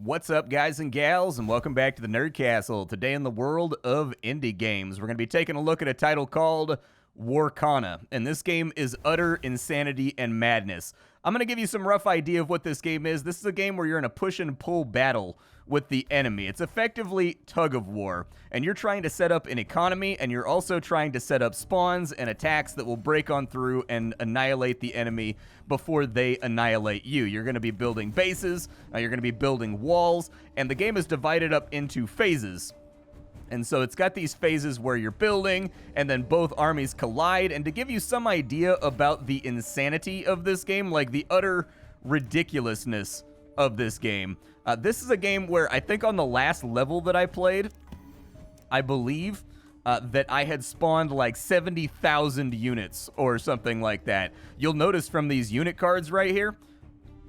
What's up, guys and gals, and welcome back to the Nerd Castle. Today in the world of indie games, we're going to be taking a look at a title called Warcana, and this game is utter insanity and madness. I'm going to give you some rough idea of what this game is. This is a game where you're in a push and pull battle with the enemy. It's effectively tug of war, and you're trying to set up an economy, and you're also trying to set up spawns and attacks that will break on through and annihilate the enemy before they annihilate you. You're going to be building bases, you're going to be building walls, and the game is divided up into phases. And so it's got these phases where you're building, and then both armies collide. And to give you some idea about the insanity of this game, like the utter ridiculousness of this game, this is a game where I think on the last level that I played, I believe that I had spawned like 70,000 units or something like that. You'll notice from these unit cards right here,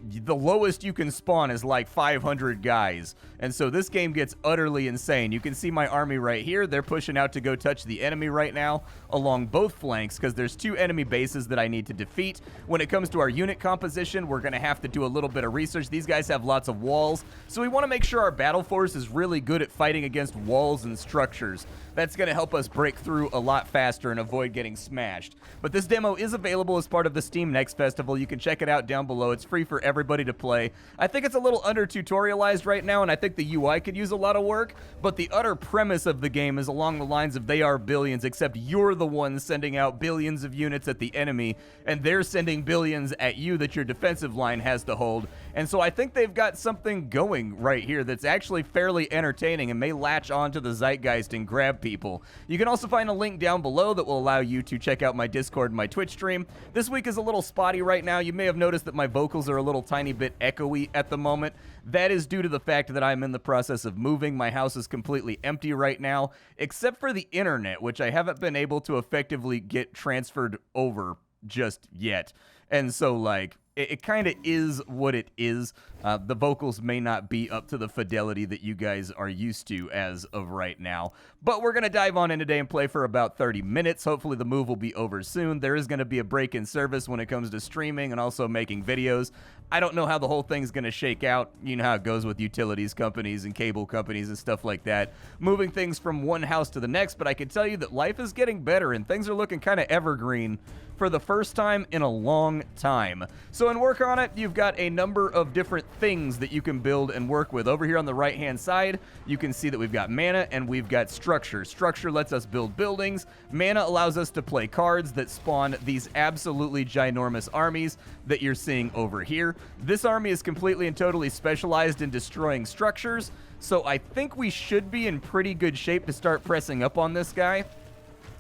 the lowest you can spawn is like 500 guys. And so this game gets utterly insane. You can see my army right here. They're pushing out to go touch the enemy right now along both flanks because there's two enemy bases that I need to defeat. When it comes to our unit composition, we're going to have to do a little bit of research. These guys have lots of walls, so we want to make sure our battle force is really good at fighting against walls and structures. That's going to help us break through a lot faster and avoid getting smashed. But this demo is available as part of the Steam Next Festival. You can check it out down below. It's free for everybody to play. I think it's a little under-tutorialized right now, and I think the UI could use a lot of work, but the utter premise of the game is along the lines of they are billions, except you're the one sending out billions of units at the enemy, and they're sending billions at you that your defensive line has to hold. And so I think they've got something going right here that's actually fairly entertaining and may latch onto the zeitgeist and grab people. You can also find a link down below that will allow you to check out my Discord and my Twitch stream. This week is a little spotty right now. You may have noticed that my vocals are a little tiny bit echoey at the moment. That is due to the fact that I'm in the process of moving. My house is completely empty right now, except for the internet, which I haven't been able to effectively get transferred over just yet. And so, like, it kind of is what it is. The vocals may not be up to the fidelity that you guys are used to as of right now. But we're going to dive on in today and play for about 30 minutes. Hopefully the move will be over soon. There is going to be a break in service when it comes to streaming and also making videos. I don't know how the whole thing's going to shake out. You know how it goes with utilities companies and cable companies and stuff like that. Moving things from one house to the next. But I can tell you that life is getting better and things are looking kind of evergreen for the first time in a long time. So in Warcana, you've got a number of different things that you can build and work with. Over here on the right hand side, you can see that we've got mana and we've got structure. Structure lets us build buildings. Mana allows us to play cards that spawn these absolutely ginormous armies that you're seeing over here. This army is completely and totally specialized in destroying structures, so I think we should be in pretty good shape to start pressing up on this guy.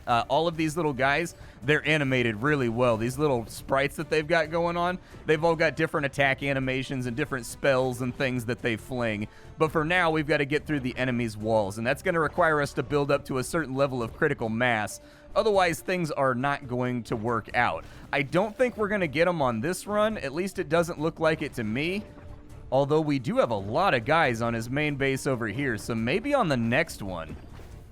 All of these little guys, they're animated really well. These little sprites that they've got going on, they've all got different attack animations and different spells and things that they fling. But for now, we've got to get through the enemy's walls, and that's going to require us to build up to a certain level of critical mass. Otherwise, things are not going to work out. I don't think we're going to get them on this run. At least it doesn't look like it to me. Although we do have a lot of guys on his main base over here, so maybe on the next one.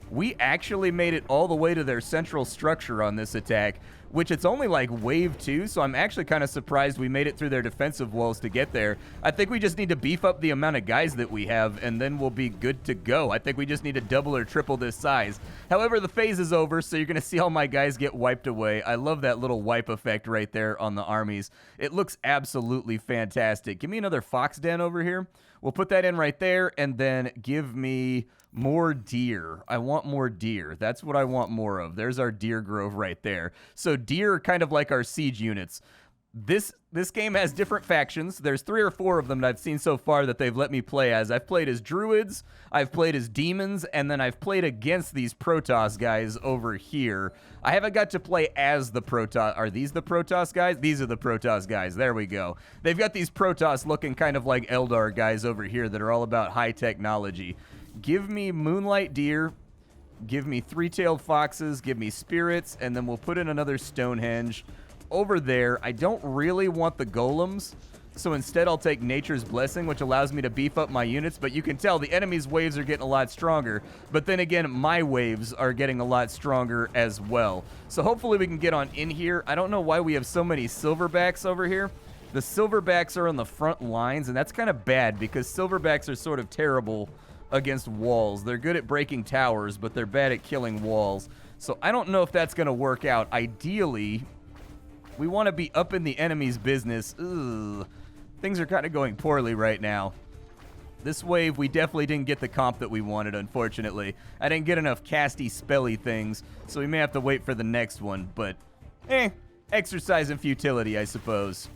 We actually made it all the way to their central structure on this attack, which it's only like wave 2, so I'm actually kind of surprised we made it through their defensive walls to get there. I think we just need to beef up the amount of guys that we have, and then we'll be good to go. I think we just need to double or triple this size. However, the phase is over, so you're going to see all my guys get wiped away. I love that little wipe effect right there on the armies. It looks absolutely fantastic. Give me another fox den over here. We'll put that in right there, and then give me more deer. I want more deer. That's what I want more of. There's our deer grove right there. So deer are kind of like our siege units. This game has different factions. There's 3 or 4 of them that I've seen so far that they've let me play as. I've played as druids, I've played as demons, and then I've played against these Protoss guys over here. I haven't got to play as the Protoss. Are these the Protoss guys? These are the Protoss guys. There we go. They've got these Protoss looking kind of like Eldar guys over here that are all about high technology. Give me moonlight deer. Give me 3-tailed foxes. Give me spirits, and then we'll put in another Stonehenge. Over there, I don't really want the golems, so instead I'll take Nature's Blessing, which allows me to beef up my units, but you can tell the enemy's waves are getting a lot stronger, but then again, my waves are getting a lot stronger as well. So hopefully we can get on in here. I don't know why we have so many silverbacks over here. The silverbacks are on the front lines, and that's kind of bad because silverbacks are sort of terrible against walls. They're good at breaking towers, but they're bad at killing walls. So I don't know if that's going to work out. Ideally, we want to be up in the enemy's business. Ugh. Things are kind of going poorly right now. This wave, we definitely didn't get the comp that we wanted, unfortunately. I didn't get enough casty, spelly things, so we may have to wait for the next one. But, exercise in futility, I suppose.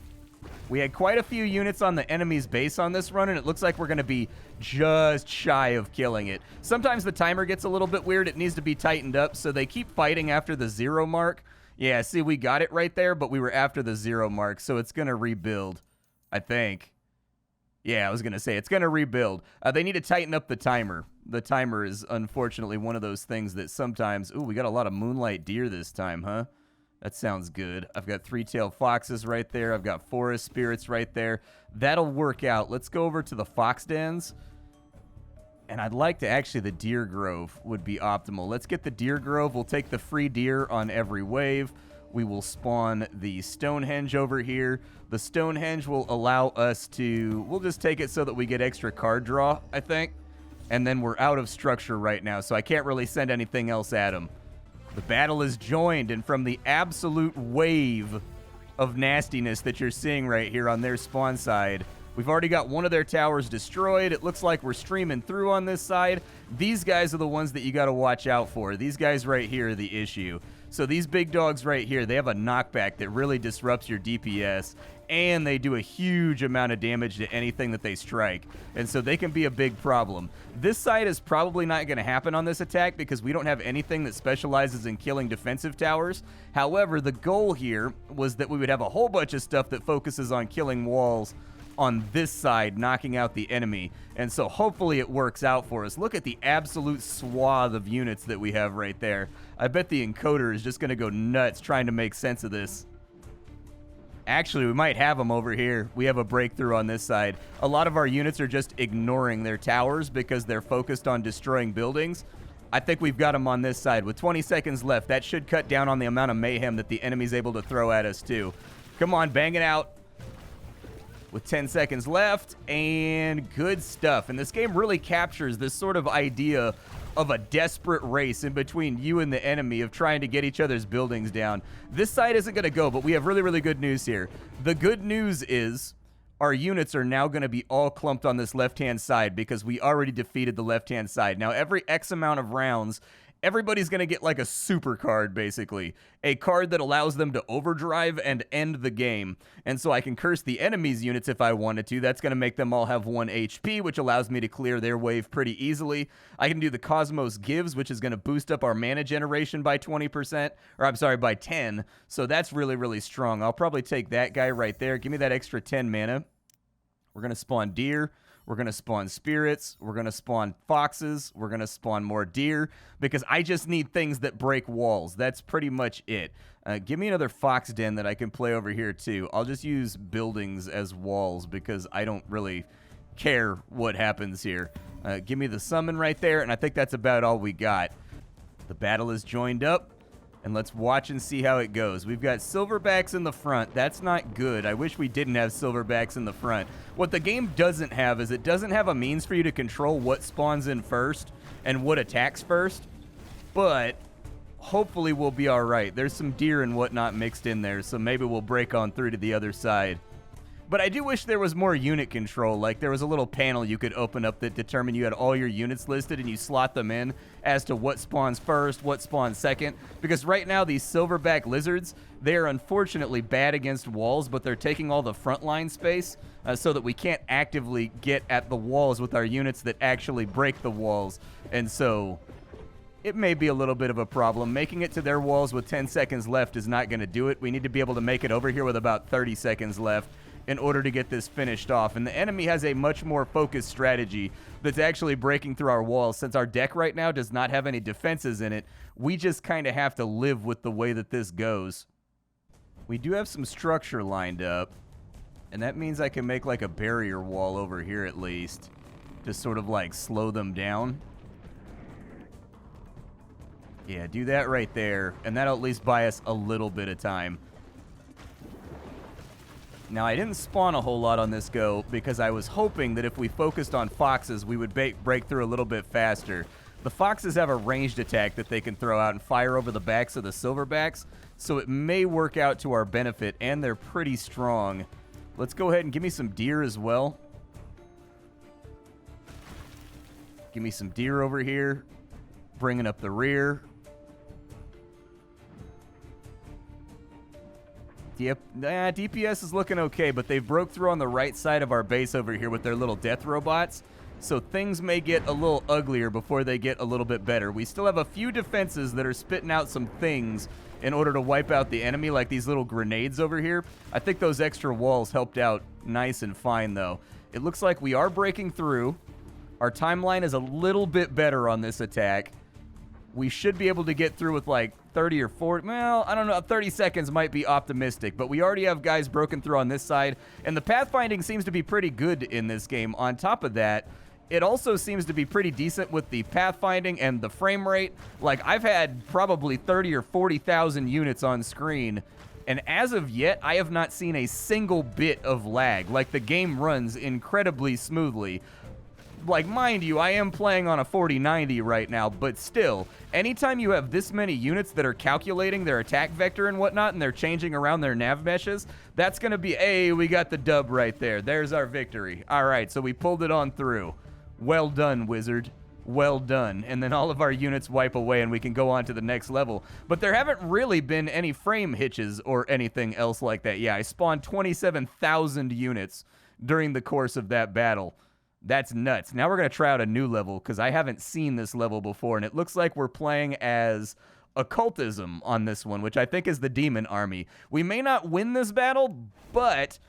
We had quite a few units on the enemy's base on this run, and it looks like we're going to be just shy of killing it. Sometimes the timer gets a little bit weird. It needs to be tightened up, so they keep fighting after the 0 mark. Yeah, see, we got it right there, but we were after the 0 mark, so it's going to rebuild, I think. Yeah, I was going to say, it's going to rebuild. They need to tighten up the timer. The timer is, unfortunately, one of those things that sometimes... Ooh, we got a lot of moonlight deer this time, huh? That sounds good. I've got 3-tailed foxes right there. I've got forest spirits right there. That'll work out. Let's go over to the fox dens. And I'd like to... Actually, the deer grove would be optimal. Let's get the deer grove. We'll take the free deer on every wave. We will spawn the Stonehenge over here. The Stonehenge will allow us to... We'll just take it so that we get extra card draw, I think. And then we're out of structure right now, so I can't really send anything else at them. The battle is joined, and from the absolute wave of nastiness that you're seeing right here on their spawn side, we've already got one of their towers destroyed. It looks like we're streaming through on this side. These guys are the ones that you got to watch out for. These guys right here are the issue. So these big dogs right here, they have a knockback that really disrupts your DPS, and they do a huge amount of damage to anything that they strike. And so they can be a big problem. This side is probably not going to happen on this attack because we don't have anything that specializes in killing defensive towers. However, the goal here was that we would have a whole bunch of stuff that focuses on killing walls on this side, knocking out the enemy. And so hopefully it works out for us. Look at the absolute swath of units that we have right there. I bet the encoder is just going to go nuts trying to make sense of this. Actually, we might have them over here. We have a breakthrough on this side. A lot of our units are just ignoring their towers because they're focused on destroying buildings. I think we've got them on this side. With 20 seconds left, that should cut down on the amount of mayhem that the enemy's able to throw at us too. Come on, bang it out. With 10 seconds left, and good stuff. And this game really captures this sort of idea of a desperate race in between you and the enemy of trying to get each other's buildings down. This side isn't going to go, but we have really, really good news here. The good news is our units are now going to be all clumped on this left-hand side because we already defeated the left-hand side. Now, every X amount of rounds, everybody's going to get like a super card, basically. A card that allows them to overdrive and end the game. And so I can curse the enemy's units if I wanted to. That's going to make them all have 1 HP, which allows me to clear their wave pretty easily. I can do the Cosmos Gives, which is going to boost up our mana generation by 20%. Or I'm sorry, by 10. So that's really, really strong. I'll probably take that guy right there. Give me that extra 10 mana. We're going to spawn deer. We're going to spawn spirits. We're going to spawn foxes. We're going to spawn more deer because I just need things that break walls. That's pretty much it. Give me another fox den that I can play over here too. I'll just use buildings as walls because I don't really care what happens here. Give me the summon right there, and I think that's about all we got. The battle is joined up. And let's watch and see how it goes. We've got silverbacks in the front. That's not good. I wish we didn't have silverbacks in the front. What the game doesn't have is it doesn't have a means for you to control what spawns in first and what attacks first. But hopefully we'll be all right. There's some deer and whatnot mixed in there, so maybe we'll break on through to the other side. But I do wish there was more unit control. Like there was a little panel you could open up that determined you had all your units listed and you slot them in as to what spawns first, what spawns second. Because right now these silverback lizards, they are unfortunately bad against walls, but they're taking all the frontline space so that we can't actively get at the walls with our units that actually break the walls. And so it may be a little bit of a problem. Making it to their walls with 10 seconds left is not going to do it. We need to be able to make it over here with about 30 seconds left in order to get this finished off. And the enemy has a much more focused strategy that's actually breaking through our walls. Since our deck right now does not have any defenses in it, we just kind of have to live with the way that this goes. We do have some structure lined up, and that means I can make like a barrier wall over here at least to sort of like slow them down. Yeah, do that right there, and that'll at least buy us a little bit of time. Now, I didn't spawn a whole lot on this go because I was hoping that if we focused on foxes, we would break through a little bit faster. The foxes have a ranged attack that they can throw out and fire over the backs of the silverbacks, so it may work out to our benefit, and they're pretty strong. Let's go ahead and give me some deer as well. Give me some deer over here, bringing up the rear. Yep, DPS is looking okay, but they broke through on the right side of our base over here with their little death robots, so things may get a little uglier before they get a little bit better. We still have a few defenses that are spitting out some things in order to wipe out the enemy, like these little grenades over here. I think those extra walls helped out nice and fine, though. It looks like we are breaking through. Our timeline is a little bit better on this attack. We should be able to get through with like 30 or 40, well, I don't know, 30 seconds might be optimistic, but we already have guys broken through on this side, and the pathfinding seems to be pretty good in this game. On top of that, it also seems to be pretty decent with the pathfinding and the frame rate. Like, I've had probably 30 or 40,000 units on screen, and as of yet, I have not seen a single bit of lag. Like, the game runs incredibly smoothly. Like, mind you, I am playing on a 4090 right now, but still, anytime you have this many units that are calculating their attack vector and whatnot, and they're changing around their nav meshes, that's going to be, hey, we got the dub right there. There's our victory. All right, so we pulled it on through. Well done, Wizard. Well done. And then all of our units wipe away, and we can go on to the next level. But there haven't really been any frame hitches or anything else like that. Yeah, I spawned 27,000 units during the course of that battle. That's nuts. Now we're going to try out a new level because I haven't seen this level before, and it looks like we're playing as occultism on this one, which I think is the demon army. We may not win this battle, but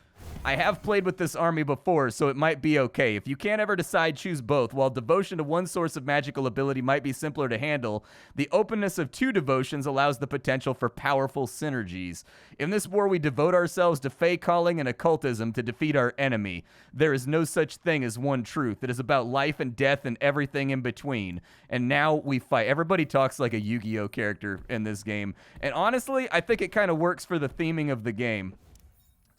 I have played with this army before, so it might be okay. If you can't ever decide, choose both. While devotion to one source of magical ability might be simpler to handle, the openness of two devotions allows the potential for powerful synergies. In this war, we devote ourselves to Fey calling and occultism to defeat our enemy. There is no such thing as one truth. It is about life and death and everything in between. And now we fight. Everybody talks like a Yu-Gi-Oh character in this game. And honestly, I think it kind of works for the theming of the game.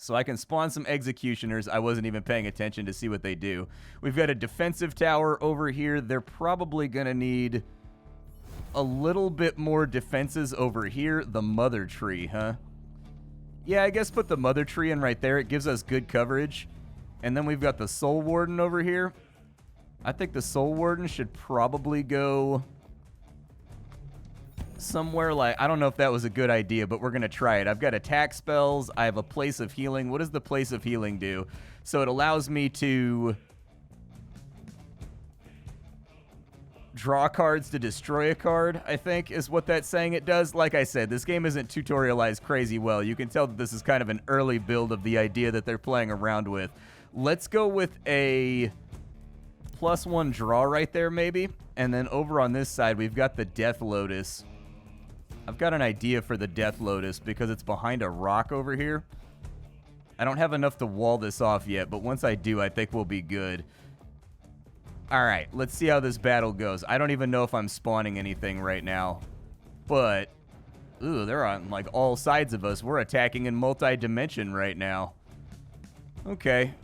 So I can spawn some executioners. I wasn't even paying attention to see what they do. We've got a defensive tower over here. They're probably going to need a little bit more defenses over here. The mother tree, huh? Yeah, I guess put the mother tree in right there. It gives us good coverage. And then we've got the soul warden over here. I think the soul warden should probably go somewhere like, I don't know if that was a good idea, but we're going to try it. I've got attack spells. I have a place of healing. What does the place of healing do? So it allows me to draw cards to destroy a card, I think is what that's saying it does. Like I said, this game isn't tutorialized crazy well. You can tell that this is kind of an early build of the idea that they're playing around with. Let's go with a +1 draw right there, maybe. And then over on this side, we've got the Death Lotus. I've got an idea for the Death Lotus because it's behind a rock over here. I don't have enough to wall this off yet, but once I do, I think we'll be good. All right, let's see how this battle goes. I don't even know if I'm spawning anything right now, but ooh, they're on like all sides of us. We're attacking in multi-dimension right now. Okay.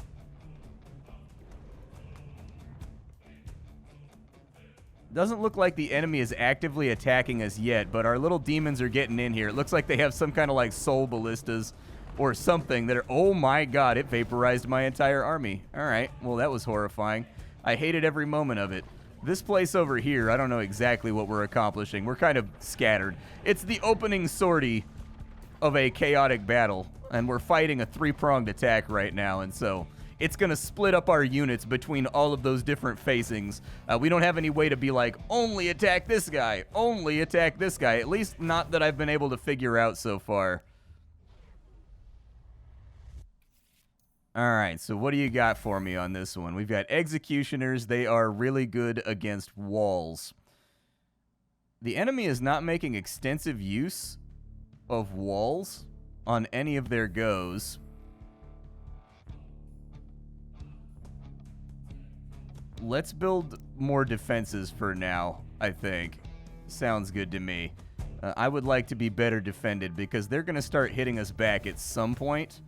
Doesn't look like the enemy is actively attacking us yet, but our little demons are getting in here. It looks like they have some kind of like soul ballistas or something that are, oh my god, it vaporized my entire army. All right, well that was horrifying. I hated every moment of it. This place over here, I don't know exactly what we're accomplishing. We're kind of scattered. It's the opening sortie of a chaotic battle, and we're fighting a three-pronged attack right now, and so it's going to split up our units between all of those different facings. We don't have any way to be like, only attack this guy, only attack this guy. At least not that I've been able to figure out so far. All right, so what do you got for me on this one? We've got executioners. They are really good against walls. The enemy is not making extensive use of walls on any of their goes. Let's build more defenses for now, I think. Sounds good to me. I would like to be better defended because they're going to start hitting us back at some point.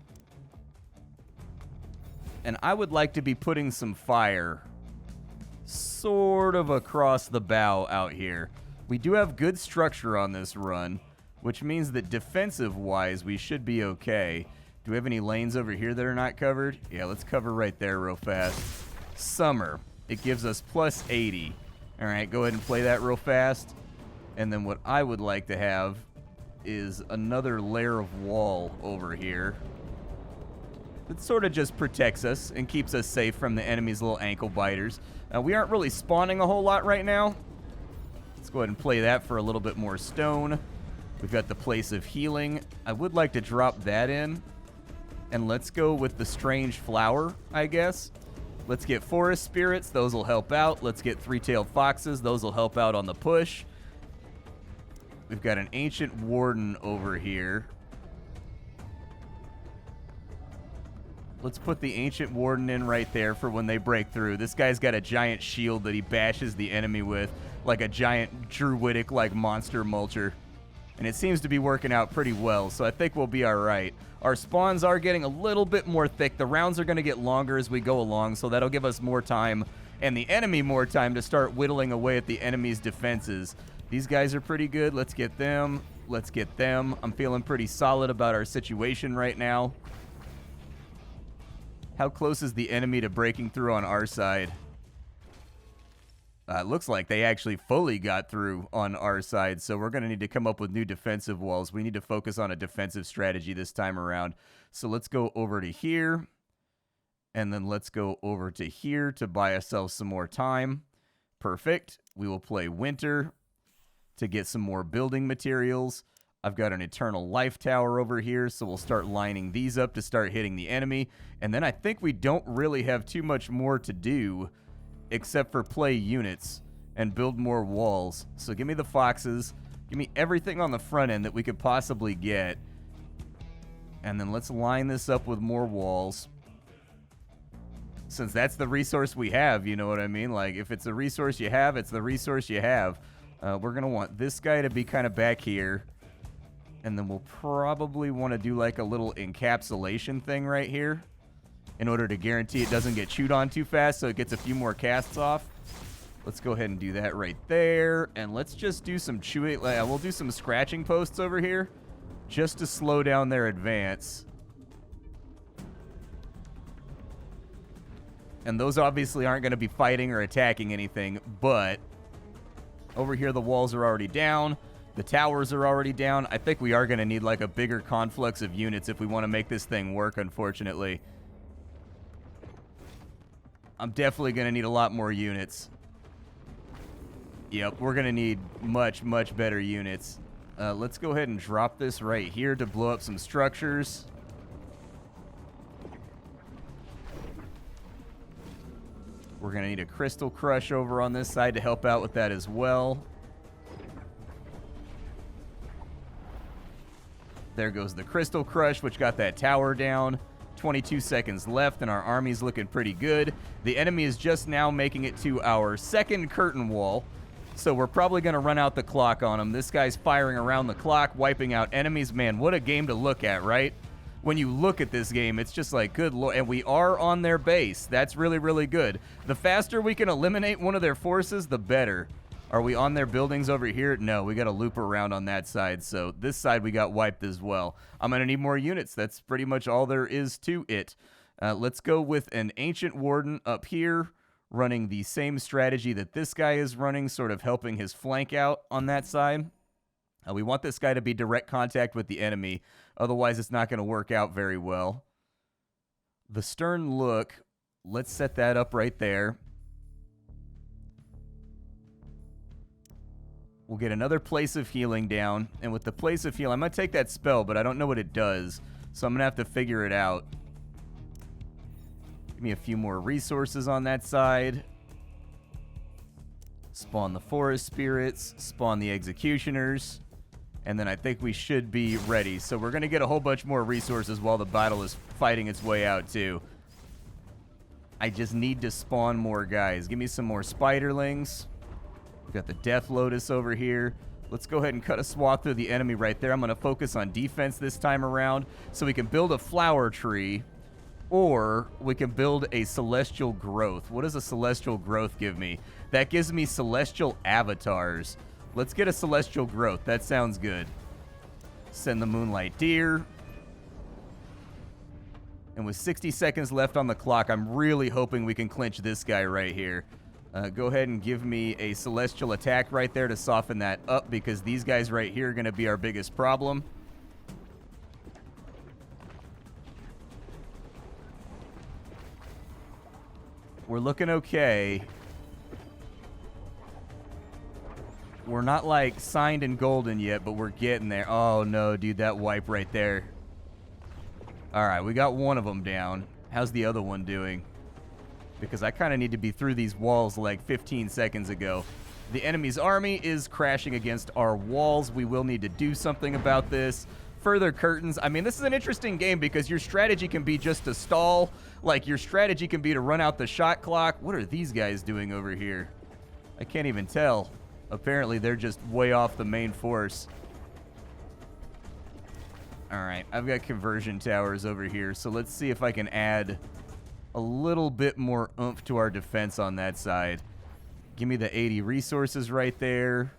And I would like to be putting some fire sort of across the bow out here. We do have good structure on this run, which means that defensive-wise, we should be okay. Do we have any lanes over here that are not covered? Yeah, let's cover right there real fast. Summer. It gives us plus 80. All right, go ahead and play that real fast. And then what I would like to have is another layer of wall over here. It sort of just protects us and keeps us safe from the enemy's little ankle biters. We aren't really spawning a whole lot right now. Let's go ahead and play that for a little bit more stone. We've got the place of healing. I would like to drop that in. And let's go with the strange flower, I guess. Let's get forest spirits. Those will help out. Let's get three-tailed foxes. Those will help out on the push. We've got an ancient warden over here. Let's put the ancient warden in right there for when they break through. This guy's got a giant shield that he bashes the enemy with, like a giant druidic like monster mulcher. And it seems to be working out pretty well, so I think we'll be all right. Our spawns are getting a little bit more thick. The rounds are going to get longer as we go along, so that'll give us more time and the enemy more time to start whittling away at the enemy's defenses. These guys are pretty good. Let's get them. Let's get them. I'm feeling pretty solid about our situation right now. How close is the enemy to breaking through on our side? It looks like they actually fully got through on our side, so we're going to need to come up with new defensive walls. We need to focus on a defensive strategy this time around. So let's go over to here, and then let's go over to here to buy ourselves some more time. Perfect. We will play winter to get some more building materials. I've got an eternal life tower over here, so we'll start lining these up to start hitting the enemy. And then I think we don't really have too much more to do except for play units and build more walls. So give me the foxes. Give me everything on the front end that we could possibly get. And then let's line this up with more walls. Since that's the resource we have, you know what I mean? Like, if it's a resource you have, it's the resource you have. We're going to want this guy to be kind of back here. And then we'll probably want to do like a little encapsulation thing right here in order to guarantee it doesn't get chewed on too fast, so it gets a few more casts off. Let's go ahead and do that right there. And let's just do some chewing. We'll do some scratching posts over here just to slow down their advance. And those obviously aren't going to be fighting or attacking anything, but over here the walls are already down. The towers are already down. I think we are going to need like a bigger conflux of units if we want to make this thing work, unfortunately. I'm definitely going to need a lot more units. Yep, we're going to need much, much better units. Let's go ahead and drop this right here to blow up some structures. We're going to need a crystal crush over on this side to help out with that as well. There goes the crystal crush, which got that tower down. 22 seconds left, and our army's looking pretty good. The enemy is just now making it to our second curtain wall, so we're probably going to run out the clock on him. This guy's firing around the clock, wiping out enemies. Man, what a game to look at, right? When you look at this game, it's just like, good lord. And we are on their base. That's really, really good. The faster we can eliminate one of their forces, the better. Are we on their buildings over here? No, we got to loop around on that side. So this side we got wiped as well. I'm going to need more units. That's pretty much all there is to it. Let's go with an Ancient Warden up here, running the same strategy that this guy is running, sort of helping his flank out on that side. We want this guy to be direct contact with the enemy. Otherwise, it's not going to work out very well. The Stern Look, let's set that up right there. We'll get another Place of Healing down. And with the Place of Healing, I'm going to take that spell, but I don't know what it does. So I'm going to have to figure it out. Give me a few more resources on that side. Spawn the Forest Spirits. Spawn the Executioners. And then I think we should be ready. So we're going to get a whole bunch more resources while the battle is fighting its way out, too. I just need to spawn more guys. Give me some more Spiderlings. We've got the Death Lotus over here. Let's go ahead and cut a swath through the enemy right there. I'm going to focus on defense this time around so we can build a flower tree Or we can build a celestial growth. What does a celestial growth give me? That gives me celestial avatars. Let's get a celestial growth. That sounds good. Send the Moonlight Deer. And with 60 seconds left on the clock, I'm really hoping we can clinch this guy right here. Go ahead and give me a celestial attack right there to soften that up, because these guys right here are going to be our biggest problem. We're looking okay. We're not, like, signed and golden yet, but we're getting there. Oh, no, dude, that wipe right there. All right, we got one of them down. How's the other one doing? Because I kind of need to be through these walls like 15 seconds ago. The enemy's army is crashing against our walls. We will need to do something about this. Further curtains. I mean, this is an interesting game because your strategy can be just to stall. Like, your strategy can be to run out the shot clock. What are these guys doing over here? I can't even tell. Apparently, they're just way off the main force. All right, I've got conversion towers over here, so let's see if I can add a little bit more oomph to our defense on that side. Give me the 80 resources right there.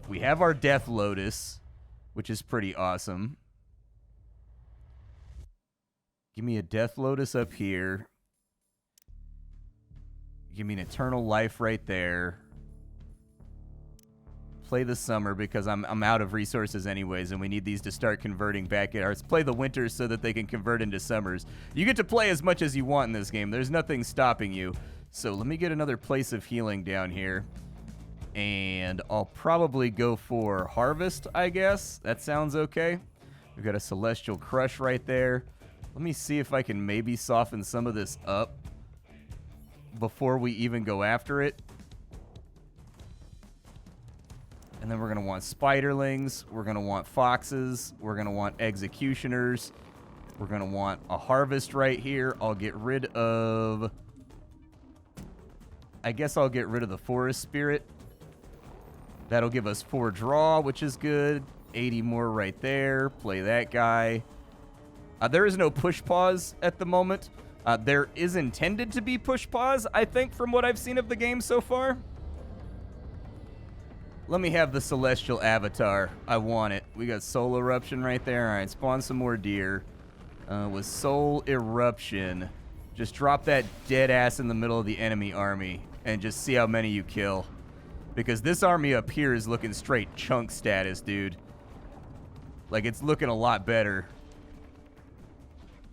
We have our Death Lotus, which is pretty awesome. Give me a Death Lotus up here. Give me an Eternal Life right there. Play the Summer because I'm out of resources anyways, and we need these to start converting back in. Or let's play the Winters so that they can convert into Summers. You get to play as much as you want in this game. There's nothing stopping you. So let me get another Place of Healing down here. And I'll probably go for Harvest, I guess. That sounds okay. We've got a Celestial Crush right there. Let me see if I can maybe soften some of this up before we even go after it. And then we're going to want Spiderlings. We're going to want Foxes. We're going to want Executioners. We're going to want a Harvest right here. I'll get rid of... I guess I'll get rid of the Forest Spirit. That'll give us 4 draw, which is good. 80 more right there. Play that guy. There is no push pause at the moment. There is intended to be push pause, I think, from what I've seen of the game so far. Let me have the Celestial Avatar. I want it. We got Soul Eruption right there. All right, spawn some more deer. With Soul Eruption, just drop that dead ass in the middle of the enemy army and just see how many you kill. Because this army up here is looking straight chunk status, dude. Like, it's looking a lot better.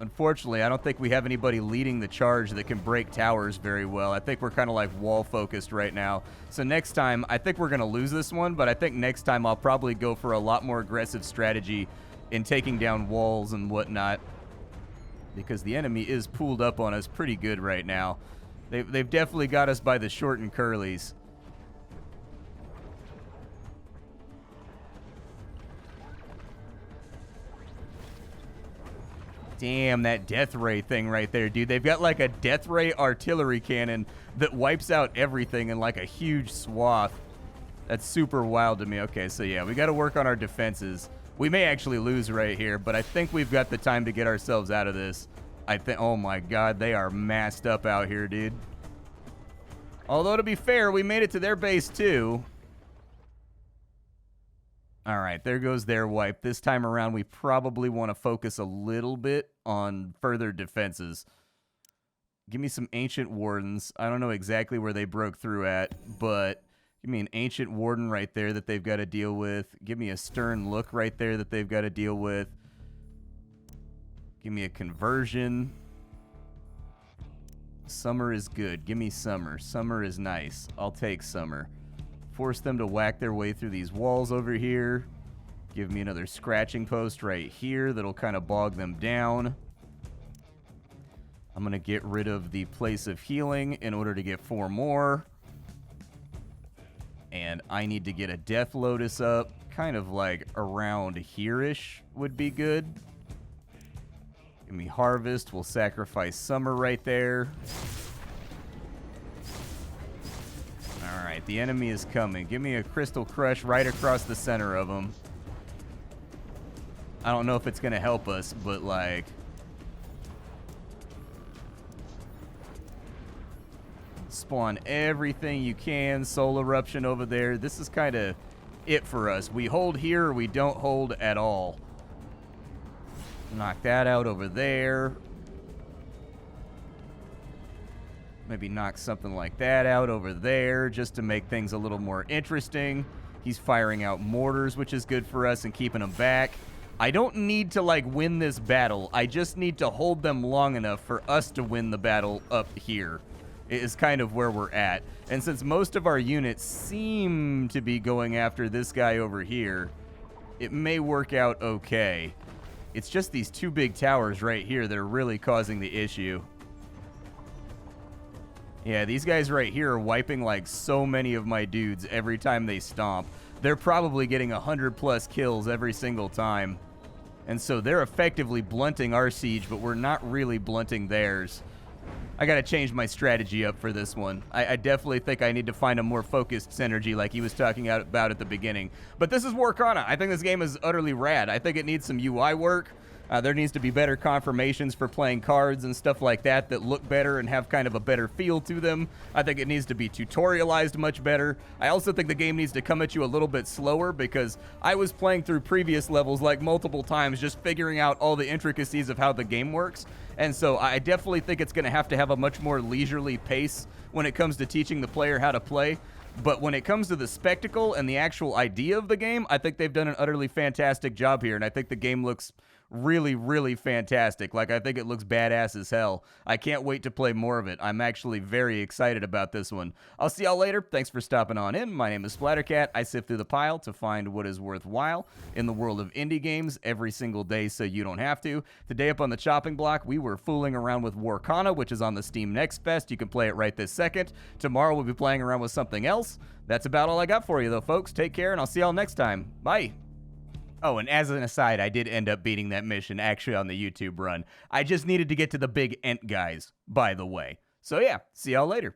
Unfortunately, I don't think we have anybody leading the charge that can break towers very well. I think we're kind of like wall-focused right now. So next time, I think we're going to lose this one, but I think next time I'll probably go for a lot more aggressive strategy in taking down walls and whatnot. Because the enemy is pooled up on us pretty good right now. They've definitely got us by the short and curlies. Damn, that Death Ray thing right there, dude. They've got like a Death Ray artillery cannon that wipes out everything in like a huge swath. That's super wild to me. Okay, so yeah, we got to work on our defenses. We may actually lose right here, but I think we've got the time to get ourselves out of this. I think, oh my God, they are masked up out here, dude. Although, to be fair, we made it to their base too. All right, there goes their wipe. This time around, we probably want to focus a little bit on further defenses. Give me some Ancient Wardens. I don't know exactly where they broke through at, but give me an Ancient Warden right there that they've got to deal with. Give me a Stern Look right there that they've got to deal with. Give me a Conversion. Summer is good. Give me Summer. Summer is nice. I'll take Summer. Force them to whack their way through these walls over here. Give me another scratching post right here that'll kind of bog them down. I'm going to get rid of the Place of Healing in order to get 4 more. And I need to get a Death Lotus up. Kind of like around here-ish would be good. Give me Harvest. We'll sacrifice Summer right there. All right, right, the enemy is coming. Give me a Crystal Crush right across the center of him. I don't know if it's going to help us, but, like... Spawn everything you can. Soul Eruption over there. This is kind of it for us. We hold here or we don't hold at all. Knock that out over there. Maybe knock something like that out over there just to make things a little more interesting. He's firing out mortars, which is good for us and keeping them back. I don't need to, like, win this battle. I just need to hold them long enough for us to win the battle up here. It is kind of where we're at. And since most of our units seem to be going after this guy over here, it may work out okay. It's just these two big towers right here that are really causing the issue. Yeah, these guys right here are wiping like so many of my dudes every time they stomp. They're probably getting 100+ kills every single time. And so they're effectively blunting our siege, but we're not really blunting theirs. I gotta change my strategy up for this one. I definitely think I need to find a more focused synergy like he was talking about at the beginning. But this is Warcana. I think this game is utterly rad. I think it needs some UI work. There needs to be better confirmations for playing cards and stuff like that that look better and have kind of a better feel to them. I think it needs to be tutorialized much better. I also think the game needs to come at you a little bit slower because I was playing through previous levels like multiple times just figuring out all the intricacies of how the game works. And so I definitely think it's going to have a much more leisurely pace when it comes to teaching the player how to play. But when it comes to the spectacle and the actual idea of the game, I think they've done an utterly fantastic job here. And I think the game looks really, really fantastic. Like, I think it looks badass as hell. I can't wait to play more of it. I'm actually very excited about this one. I'll see y'all later. Thanks for stopping on in. My name is Splattercat. I sift through the pile to find what is worthwhile in the world of indie games every single day so you don't have to. Today up on the chopping block, we were fooling around with Warcana, which is on the Steam Next Fest. You can play it right this second. Tomorrow we'll be playing around with something else. That's about all I got for you though, folks. Take care, and I'll see y'all next time. Bye. Oh, and as an aside, I did end up beating that mission actually on the YouTube run. I just needed to get to the big Ent guys, by the way. So yeah, see y'all later.